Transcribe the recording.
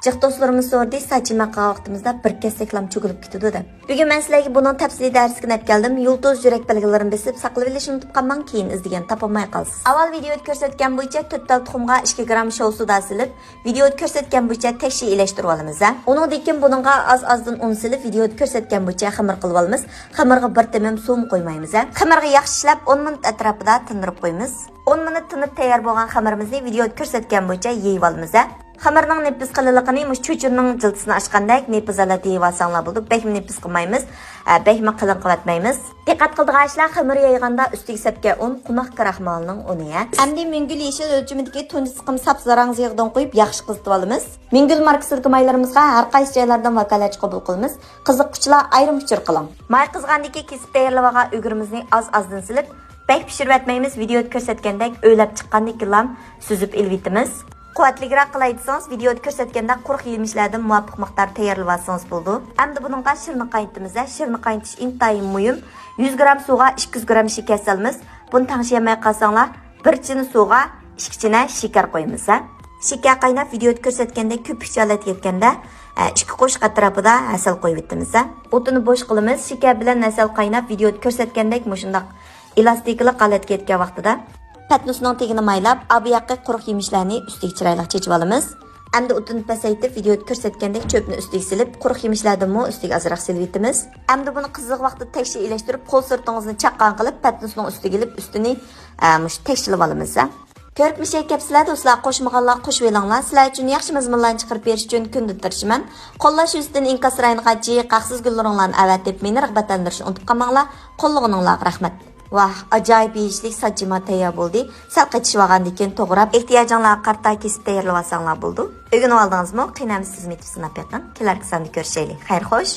Jiq do'stlarimiz sordi, saçma vaqtimizda bir kesaklam cho'kilib ketdi deb. Bugun men sizlarga buning tafsiliy darsiga olib keldim. Yulduz yurak belgilarini besib saqlab olishni unutib qolmang, keyin izdegan topolmay qolsiz. Avval videoda ko'rsatgan bo'yicha 4 tal tuxumga 2 gram show suda silib, videoda ko'rsatgan bo'yicha tekshi elashtirib olamiz. Uningdan keyin buningga az-azdan un silib, videoda ko'rsatgan bo'yicha xamir qilib olamiz. Xamirga bir temim suv qo'ymaymiz. Xamirga yaxshi ishlab 10 minut atrofida tindirib qo'yamiz. 10 minut tinib tayyor bo'lgan xamirimizni videoda ko'rsatgan bo'yicha yeyib olamiz. Xamirning nepiz qililigini cho'churning jiltisini ochgandek nepizala deyib olsanglar bo'ldi. Bekmi nepiz qilmaymiz, bekmi qalin qilatmaymiz. Diqqat qildiganlar xamir yayganda ustiga sepga un, qumoq kraxmalining uni. Endi mingul yeshil o'lchimidagi tunni siqim sapsarang yig'dan qo'yib yaxshi qizitib olamiz. Mingul markasidagi maylarimizga har qaysi joylardan vakolat qabul qilamiz. Qiziquvchilar ayrim uchur qiling. May qizgandagi kesib tayyorlagan o'girimizni az-azdan silib, bek pishirib etmaymiz. Videoda ko'rsatgandek o'ylab chiqqandek lam suzib elvitimiz. Quvvatliroq qilaydisangiz, videoda ko'rsatganda quruq yemishlaridan muvofiq miqdor tayyorlab olsangiz bo'ldi. Endi buningga shirni qaynatamiz. Shirni qaynatish intayin muhim. 100 gram suvga 200 gram shakar solamiz. Buni tangshiyamay qolsanglar, 1 chini suvga 2 chini shakar qo'yamiz. Shakar qaynab videoda ko'rsatgandek ko'pik holat yetganda 2 qo'shq atrofida asal qo'yib etamiz. O'tini bo'sh qilamiz. Shakar bilan asal qaynab videoda ko'rsatgandek mushundaq elastikli holatga yetgan vaqtida patnusning tegini maylab, abiyaqqa quruq yemishlarni ustiga chiroyli chechib olamiz. Endi o'tini pasaytib, videoda ko'rsatgandek cho'pni ustiga silib, quruq yemishlarni ustiga azroq silib etamiz. Endi buni qiziq vaqtda tekshir elashtirib, qo'l sirtingizni chaqqan qilib, patnusning ustiga ilib, ustini tekshirib olamiz. Ko'rib mishay kapsizlar do'stlar, qo'shmaganlar qo'shib elinglar. Sizlar uchun yaxshi mazmunlarni chiqarib berish uchun kunda tirishiman. Qo'llash ustidan inkas raynigachi qaqsiz gullaringlarni avatib, meni rag'batlantirishni unutib qolmanglar. Qo'llag'ininglar rahmat. Vah, ajoyib yeyishlik saçma tayyor bo'ldi. Sal qetishib olgandan keyin to'g'rab, ehtiyojinglarga qarta kesib tayyorlab olsanglar bo'ldi. O'rganib oldingizmi? Qiynamsiz metib sinab yoqing. Kelarki sonda ko'rishaylik. Xayr, xo'sh.